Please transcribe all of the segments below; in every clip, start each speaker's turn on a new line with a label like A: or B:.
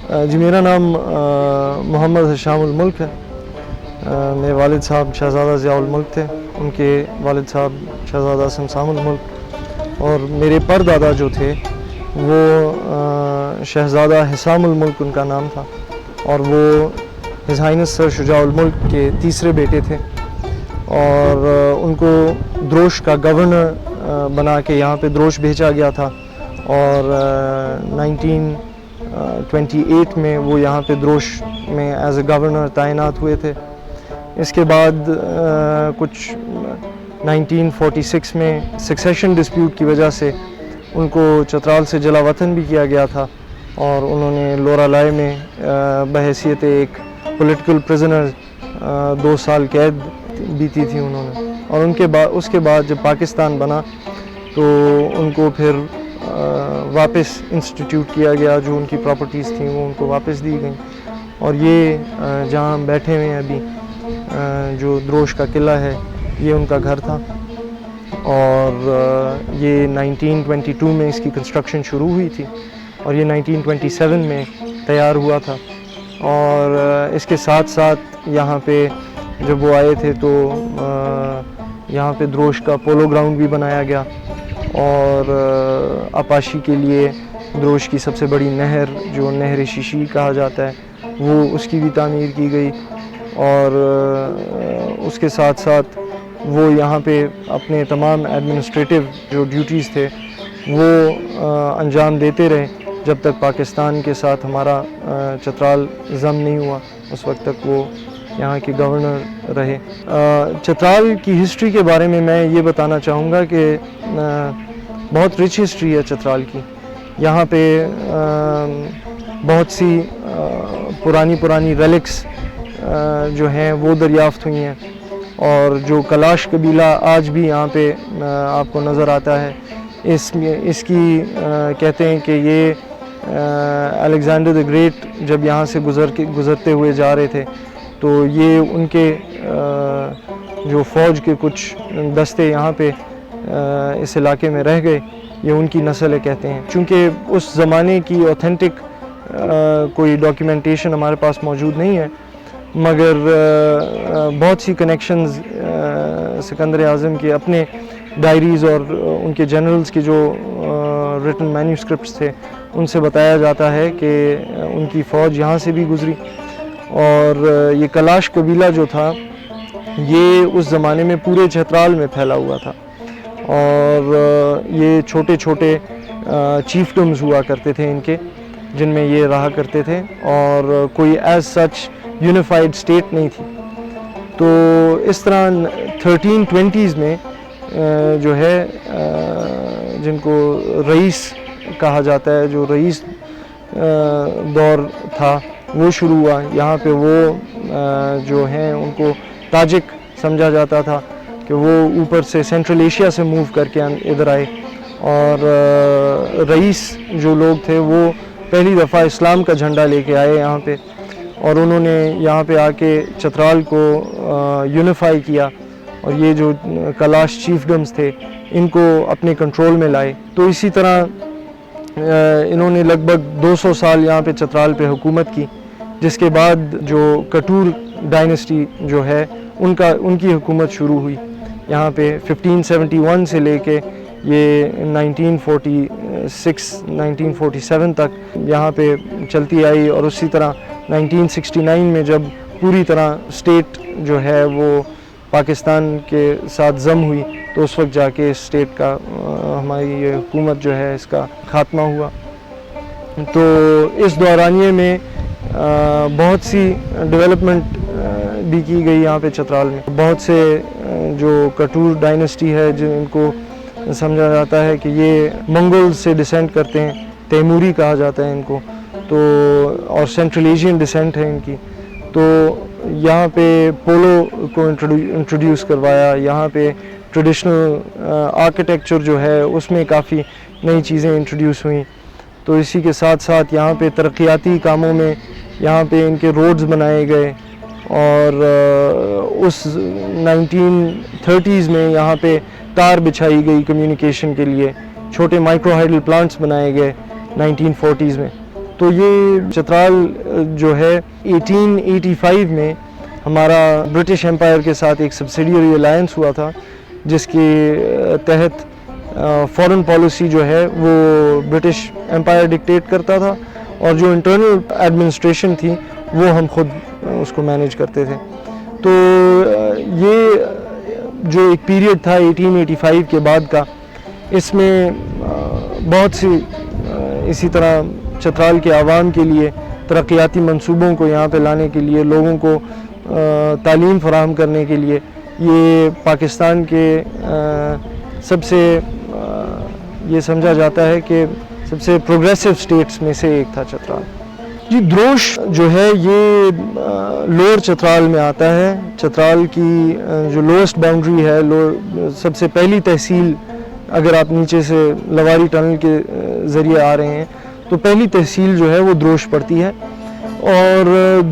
A: جی میرا نام محمد حشام الملک ہے. میرے والد صاحب شہزادہ ضیاء الملک تھے, ان کے والد صاحب شہزادہ اسم الملک, اور میرے پردادا جو تھے وہ شہزادہ حسام الملک ان کا نام تھا, اور وہ ہز ہائنس سر شجاع الملک کے تیسرے بیٹے تھے, اور ان کو دروش کا گورنر بنا کے یہاں پہ دروش بھیجا گیا تھا, اور 1928 میں وہ یہاں پہ دروش میں ایز اے گورنر تعینات ہوئے تھے. اس کے بعد کچھ 1946 میں سکسیشن ڈسپیوٹ کی وجہ سے ان کو چترال سے جلا وطن بھی کیا گیا تھا, اور انہوں نے لورا لائے میں بحیثیت ایک پولیٹیکل پرزنر 2 سال قید بیتی تھی انہوں نے. اور اس کے بعد جب پاکستان بنا تو ان کو پھر واپس انسٹیٹیوٹ کیا گیا, جو ان کی پراپرٹیز تھیں وہ ان کو واپس دی گئیں, اور یہ جہاں ہم بیٹھے ہوئے ہیں ابھی جو دروش کا قلعہ ہے یہ ان کا گھر تھا, اور یہ 1922 میں اس کی کنسٹرکشن شروع ہوئی تھی, اور یہ 1927 میں تیار ہوا تھا. اور اس کے ساتھ ساتھ یہاں پہ جب وہ آئے تھے تو یہاں پہ دروش کا پولو گراؤنڈ بھی بنایا گیا, اور آپاشی کے لیے دروش کی سب سے بڑی نہر جو نہر شیشی کہا جاتا ہے وہ اس کی بھی تعمیر کی گئی. اور اس کے ساتھ ساتھ وہ یہاں پہ اپنے تمام ایڈمنسٹریٹو جو ڈیوٹیز تھے وہ انجام دیتے رہے جب تک پاکستان کے ساتھ ہمارا چترال ضم نہیں ہوا, اس وقت تک وہ یہاں کے گورنر رہے. چترال کی ہسٹری کے بارے میں یہ بتانا چاہوں گا کہ بہت رچ ہسٹری ہے چترال کی. یہاں پہ بہت سی پرانی ریلکس جو ہیں وہ دریافت ہوئی ہیں, اور جو کلاش قبیلہ آج بھی یہاں پہ آپ کو نظر آتا ہے, اس کی کہتے ہیں کہ یہ الیگزینڈر دی گریٹ جب یہاں سے گزرتے ہوئے جا رہے تھے تو یہ ان کے جو فوج کے کچھ دستے یہاں پہ اس علاقے میں رہ گئے, یہ ان کی نسل ہے کہتے ہیں. چونکہ اس زمانے کی اوتھینٹک کوئی ڈاکیومنٹیشن ہمارے پاس موجود نہیں ہے, مگر بہت سی کنیکشنز سکندر اعظم کے اپنے ڈائریز اور ان کے جنرلز کے جو ریٹن مینیوسکرپٹس تھے ان سے بتایا جاتا ہے کہ ان کی فوج یہاں سے بھی گزری. اور یہ کلاش قبیلہ جو تھا یہ اس زمانے میں پورے چترال میں پھیلا ہوا تھا, اور یہ چھوٹے چھوٹے چیفڈمز ہوا کرتے تھے ان کے, جن میں یہ رہا کرتے تھے, اور کوئی ایز سچ یونیفائڈ اسٹیٹ نہیں تھی. تو اس طرح 1320s میں جو ہے جن کو رئیس کہا جاتا ہے, جو رئیس دور تھا وہ شروع ہوا. یہاں پہ وہ جو ہیں ان کو تاجک سمجھا جاتا تھا کہ وہ اوپر سے سینٹرل ایشیا سے موو کر کے ادھر آئے, اور رئیس جو لوگ تھے وہ پہلی دفعہ اسلام کا جھنڈا لے کے آئے یہاں پہ, اور انہوں نے یہاں پہ آ کے چترال کو یونیفائی کیا, اور یہ جو کلاش چیفڈمز تھے ان کو اپنے کنٹرول میں لائے. تو اسی طرح انہوں نے لگ بھگ 200 سال یہاں پہ چترال پہ حکومت کی, جس کے بعد جو کٹور ڈائنسٹی جو ہے ان کی حکومت شروع ہوئی یہاں پہ 1571 سے لے کے یہ 1947 تک یہاں پہ چلتی آئی. اور اسی طرح 1969 میں جب پوری طرح اسٹیٹ جو ہے وہ پاکستان کے ساتھ ضم ہوئی تو اس وقت جا کے اسٹیٹ کا ہماری یہ حکومت جو ہے اس کا خاتمہ ہوا. تو اس دورانیے میں بہت سی ڈیولپمنٹ بھی کی گئی یہاں پہ چترال میں. بہت سے جو کٹور ڈائنسٹی ہے جن کو سمجھا جاتا ہے کہ یہ منگول سے ڈسینٹ کرتے ہیں, تیموری کہا جاتا ہے ان کو, تو اور سینٹرل ایشین ڈسینٹ ہے ان کی. تو یہاں پہ پولو کو انٹروڈیوس کروایا, یہاں پہ ٹریڈیشنل آرکیٹیکچر جو ہے اس میں کافی نئی چیزیں انٹروڈیوس ہوئیں. تو اسی کے ساتھ ساتھ یہاں پہ ترقیاتی کاموں میں یہاں پہ ان کے روڈز بنائے گئے, اور اس 1930s میں یہاں پہ تار بچھائی گئی کمیونیکیشن کے لیے, چھوٹے مائکرو ہائیڈل پلانٹس بنائے گئے 1940s میں. تو یہ چترال جو ہے 1885 میں ہمارا برٹش امپائر کے ساتھ ایک سبسیڈیری الائنس ہوا تھا، جس کے تحت فارن پالیسی جو ہے وہ برٹش امپائر ڈکٹیٹ کرتا تھا، اور جو انٹرنل ایڈمنسٹریشن تھی وہ ہم خود اس کو مینیج کرتے تھے۔ تو یہ جو ایک پیریڈ تھا 1885 کے بعد کا، اس میں بہت سی اسی طرح چترال کے عوام کے لیے ترقیاتی منصوبوں کو یہاں پہ لانے کے لیے، لوگوں کو تعلیم فراہم کرنے کے لیے، یہ پاکستان کے سب سے یہ سمجھا جاتا ہے کہ سب سے پروگریسو سٹیٹس میں سے ایک تھا چترال۔ جی دروش جو ہے یہ لوور چترال میں آتا ہے۔ چترال کی جو لوئسٹ باؤنڈری ہے، سب سے پہلی تحصیل، اگر آپ نیچے سے لواری ٹنل کے ذریعے آ رہے ہیں تو پہلی تحصیل جو ہے وہ دروش پڑتی ہے۔ اور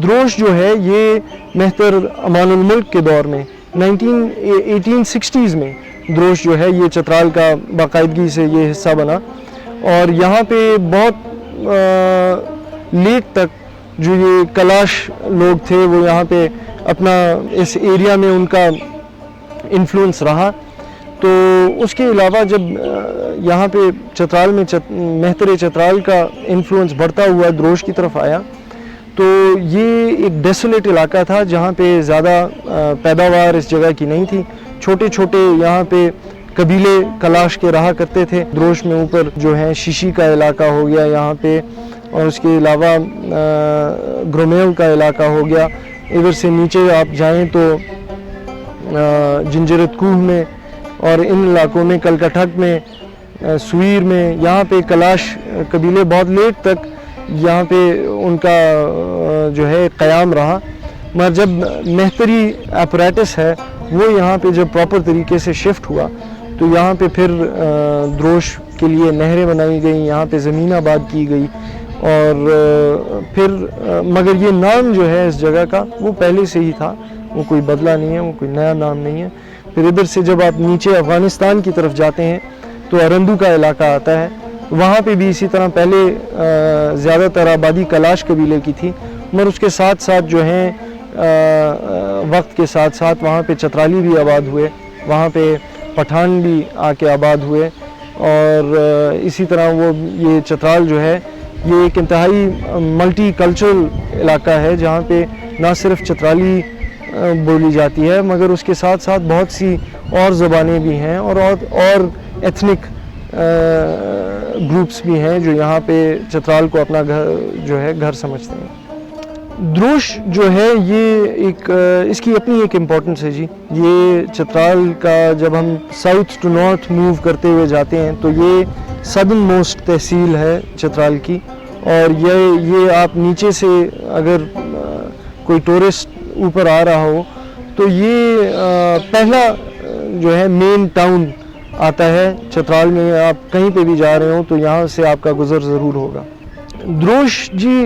A: دروش جو ہے یہ مہتر امان الملک کے دور میں 1860s میں دروش جو ہے یہ چترال کا باقاعدگی سے یہ حصہ بنا، اور یہاں پہ بہت لیٹ تک جو یہ کلاش لوگ تھے وہ یہاں پہ اپنا اس ایریا میں ان کا انفلوئنس رہا۔ تو اس کے علاوہ جب یہاں پہ چترال میں مہتر چترال کا انفلوئنس بڑھتا ہوا دروش کی طرف آیا، تو یہ ایک ڈیسولیٹ علاقہ تھا جہاں پہ زیادہ پیداوار اس جگہ کی نہیں تھی۔ چھوٹے چھوٹے یہاں پہ قبیلے کلاش کے رہا کرتے تھے۔ دروش میں اوپر جو ہے شیشی کا علاقہ ہو گیا یہاں پہ، اور اس کے علاوہ گرومیل کا علاقہ ہو گیا۔ ادھر سے نیچے آپ جائیں تو جنجرت کوہ میں اور ان علاقوں میں، کلکٹھک میں، سویر میں، یہاں پہ کلاش قبیلے بہت لیٹ تک یہاں پہ ان کا جو ہے قیام رہا۔ مگر جب مہتری اپریٹس ہے وہ یہاں پہ جب پراپر طریقے سے شفٹ ہوا، تو یہاں پہ پھر دروش کے لیے نہریں بنائی گئیں، یہاں پہ زمین آباد کی گئی، اور پھر مگر یہ نام جو ہے اس جگہ کا وہ پہلے سے ہی تھا، وہ کوئی بدلا نہیں ہے، وہ کوئی نیا نام نہیں ہے۔ پھر ادھر سے جب آپ نیچے افغانستان کی طرف جاتے ہیں تو ارندو کا علاقہ آتا ہے، وہاں پہ بھی اسی طرح پہلے زیادہ تر آبادی کلاش قبیلے کی تھی، مگر اس کے ساتھ ساتھ جو ہیں وقت کے ساتھ ساتھ وہاں پہ چترالی بھی آباد ہوئے، وہاں پہ پٹھان بھی آ کے آباد ہوئے، اور اسی طرح وہ یہ چترال جو ہے یہ ایک انتہائی ملٹی کلچرل علاقہ ہے، جہاں پہ نہ صرف چترالی بولی جاتی ہے مگر اس کے ساتھ ساتھ بہت سی اور زبانیں بھی ہیں، اور ایتھنک گروپس بھی ہیں جو یہاں پہ چترال کو اپنا گھر جو ہے گھر سمجھتے ہیں۔ دروش جو ہے یہ ایک اس کی اپنی ایک امپورٹنس ہے جی۔ یہ چترال کا جب ہم ساؤتھ ٹو نارتھ موو کرتے ہوئے جاتے ہیں تو یہ سدرن موسٹ تحصیل ہے چترال کی، اور یہ آپ نیچے سے اگر کوئی ٹورسٹ اوپر آ رہا ہو تو یہ پہلا جو ہے مین ٹاؤن آتا ہے چترال میں۔ آپ کہیں پہ بھی جا رہے ہو تو یہاں سے آپ کا گزر ضرور ہوگا۔ دروش جی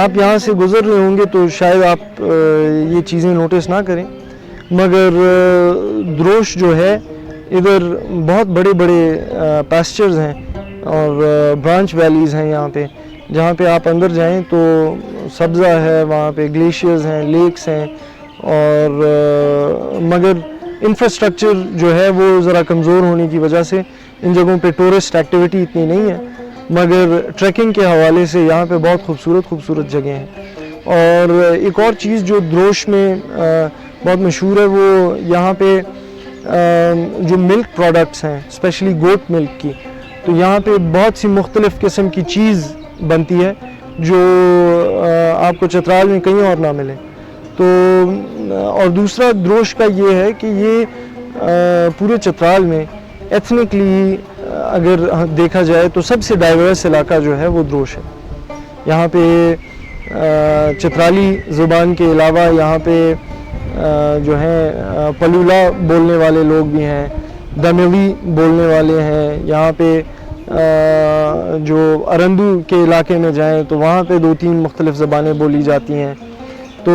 A: آپ یہاں سے گزر رہے ہوں گے تو شاید آپ یہ چیزیں نوٹس نہ کریں، مگر دروش جو ہے ادھر بہت بڑے بڑے پیسچرز ہیں اور برانچ ویلیز ہیں یہاں پہ، جہاں پہ آپ اندر جائیں تو سبزہ ہے، وہاں پہ گلیشیئرز ہیں، لیکس ہیں، اور مگر انفراسٹرکچر جو ہے وہ ذرا کمزور ہونے کی وجہ سے ان جگہوں پہ ٹورسٹ ایکٹیویٹی اتنی نہیں ہے، مگر ٹریکنگ کے حوالے سے یہاں پہ بہت خوبصورت جگہیں ہیں۔ اور ایک اور چیز جو دروش میں بہت مشہور ہے وہ یہاں پہ جو ملک پروڈکٹس ہیں، اسپیشلی گوٹ ملک کی، تو یہاں پہ بہت سی مختلف قسم کی چیز بنتی ہے جو آپ کو چترال میں کہیں اور نہ ملے۔ تو اور دوسرا دروش کا یہ ہے کہ یہ پورے چترال میں ایتھنکلی اگر دیکھا جائے تو سب سے ڈائیورس علاقہ جو ہے وہ دروش ہے۔ یہاں پہ چترالی زبان کے علاوہ یہاں پہ جو ہیں پلولا بولنے والے لوگ بھی ہیں، دموی بولنے والے ہیں، یہاں پہ جو ارندو کے علاقے میں جائیں تو وہاں پہ 2-3 مختلف زبانیں بولی جاتی ہیں۔ تو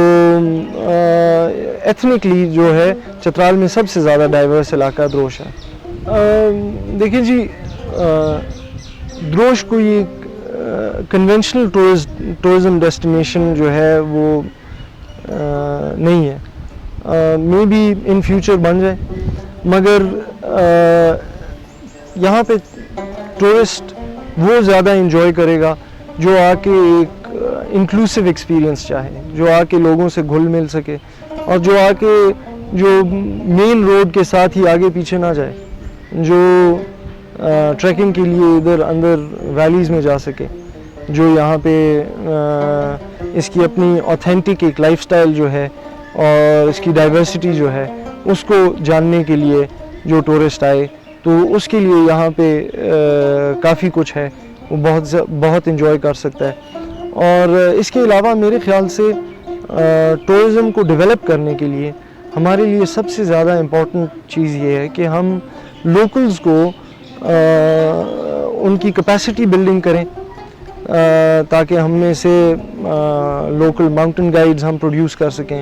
A: ایتھنکلی جو ہے چترال میں سب سے زیادہ ڈائیورس علاقہ دروش ہے۔ دیکھیں جی دروش کوئی کنونشنل ٹورزم ڈیسٹینیشن جو ہے وہ نہیں ہے. مے بی ان فیوچر بن جائے, مگر یہاں پہ ٹورسٹ وہ زیادہ انجوائے کرے گا جو آ کے ایک انکلوسیو ایکسپیرئنس چاہے, جو آ کے لوگوں سے گھل مل سکے, اور جو آ کے جو مین روڈ کے ساتھ ہی آگے پیچھے نہ جائے, جو ٹریکنگ کے لیے ادھر اندر ویلیز میں جا سکے, جو یہاں پہ اس کی اپنی اوتھینٹک ایک لائف سٹائل جو ہے اور اس کی ڈائیورسٹی جو ہے اس کو جاننے کے لیے جو ٹورسٹ آئے تو اس کے لیے یہاں پہ کافی کچھ ہے, وہ بہت انجوائے کر سکتا ہے. اور اس کے علاوہ میرے خیال سے ٹورزم کو ڈیولپ کرنے کے لیے ہمارے لیے سب سے زیادہ امپورٹنٹ چیز یہ ہے کہ ہم لوکلز کو ان کی کیپیسٹی بلڈنگ کریں, تاکہ ہم میں سے لوکل ماؤنٹین گائیڈز ہم پروڈیوس کر سکیں,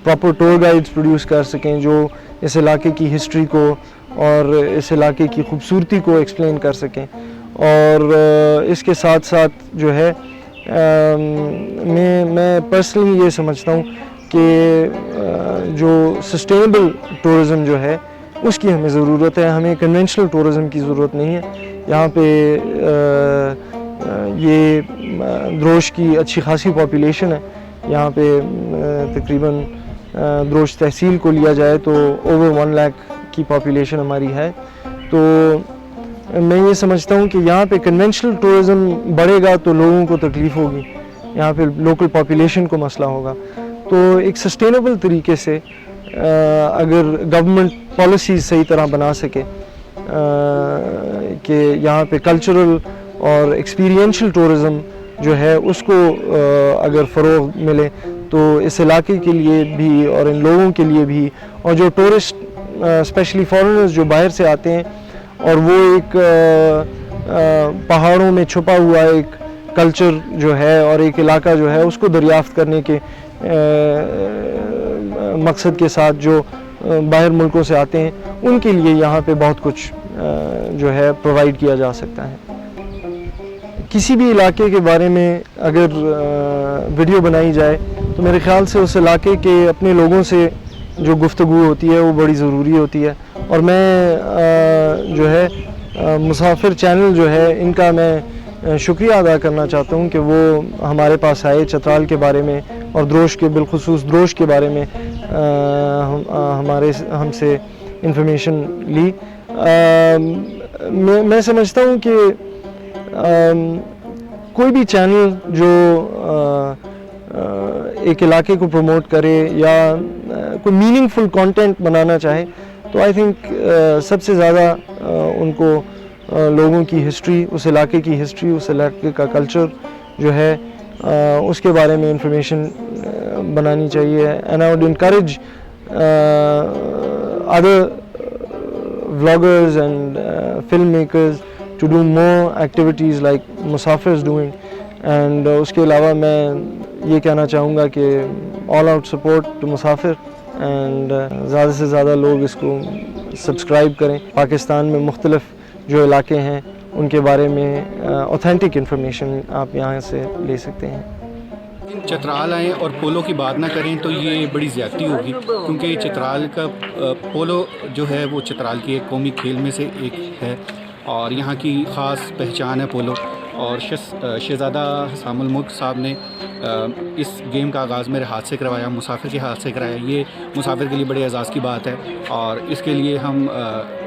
A: پراپر ٹور گائیڈز پروڈیوس کر سکیں جو اس علاقے کی ہسٹری کو اور اس علاقے کی خوبصورتی کو ایکسپلین کر سکیں. اور اس کے ساتھ ساتھ جو ہے میں پرسنلی یہ سمجھتا ہوں کہ جو سسٹینیبل ٹورزم جو ہے اس کی ہمیں ضرورت ہے, ہمیں کنونشنل ٹورزم کی ضرورت نہیں ہے. یہاں پہ یہ دروش کی اچھی خاصی پاپولیشن ہے, یہاں پہ تقریباً دروش تحصیل کو لیا جائے تو اوور 1 لاکھ کی پاپولیشن ہماری ہے. تو میں یہ سمجھتا ہوں کہ یہاں پہ کنونشنل ٹورزم بڑھے گا تو لوگوں کو تکلیف ہوگی, یہاں پہ لوکل پاپولیشن کو مسئلہ ہوگا. تو ایک سسٹینیبل طریقے سے اگر گورنمنٹ پالیسیز صحیح طرح بنا سکے کہ یہاں پہ کلچرل اور ایکسپیرینشل ٹورزم جو ہے اس کو اگر فروغ ملے تو اس علاقے کے لیے بھی اور ان لوگوں کے لیے بھی, اور جو ٹورسٹ اسپیشلی فارنرز جو باہر سے آتے ہیں اور وہ ایک پہاڑوں میں چھپا ہوا ایک کلچر جو ہے اور ایک علاقہ جو ہے اس کو دریافت کرنے کے مقصد کے ساتھ جو باہر ملکوں سے آتے ہیں, ان کے لیے یہاں پہ بہت کچھ جو ہے پرووائڈ کیا جا سکتا ہے. کسی بھی علاقے کے بارے میں اگر ویڈیو بنائی جائے تو میرے خیال سے اس علاقے کے اپنے لوگوں سے جو گفتگو ہوتی ہے وہ بڑی ضروری ہوتی ہے. اور میں جو ہے مسافر چینل جو ہے ان کا میں شکریہ ادا کرنا چاہتا ہوں کہ وہ ہمارے پاس آئے, چترال کے بارے میں اور دروش کے بالخصوص دروش کے بارے میں ہم سے انفارمیشن لی. میں سمجھتا ہوں کہ کوئی بھی چینل جو ایک علاقے کو پروموٹ کرے یا کوئی میننگ فل کانٹینٹ بنانا چاہے تو آئی تھنک سب سے زیادہ ان کو لوگوں کی ہسٹری, اس علاقے کی ہسٹری, اس علاقے کا کلچر جو ہے اس کے بارے میں انفارمیشن بنانی چاہیے. And I would encourage other vloggers and filmmakers to do more activities like مسافر is doing. اینڈ اس کے علاوہ میں یہ کہنا چاہوں گا کہ all out support to مسافر, اینڈ زیادہ سے زیادہ لوگ اس کو سبسکرائب کریں. پاکستان میں مختلف جو علاقے ہیں ان کے بارے میں اوتھینٹک انفارمیشن آپ یہاں سے لے سکتے ہیں.
B: چترال آئیں اور پولو کی بات نہ کریں تو یہ بڑی زیادتی ہوگی, کیونکہ چترال کا پولو جو ہے وہ چترال کے ایک قومی کھیل میں سے ایک ہے اور یہاں کی خاص پہچان ہے پولو. اور شہزادہ حسام الملک صاحب نے اس گیم کا آغاز میرے ہاتھ سے کروایا, مسافر کے ہاتھ سے کرایا. یہ مسافر کے لیے بڑے اعزاز کی بات ہے اور اس کے لیے ہم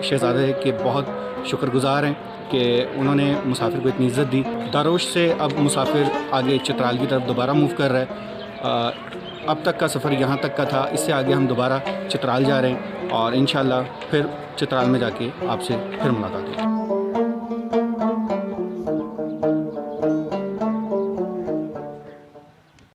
B: شہزادے کے بہت شکر گزار ہیں کہ انہوں نے مسافر کو اتنی عزت دی. داروش سے اب مسافر آگے چترال کی طرف دوبارہ موو کر رہا ہے. اب تک کا سفر یہاں تک کا تھا, اس سے آگے ہم دوبارہ چترال جا رہے ہیں اور انشاءاللہ پھر چترال میں جا کے آپ سے پھر ملاقات ہوگی.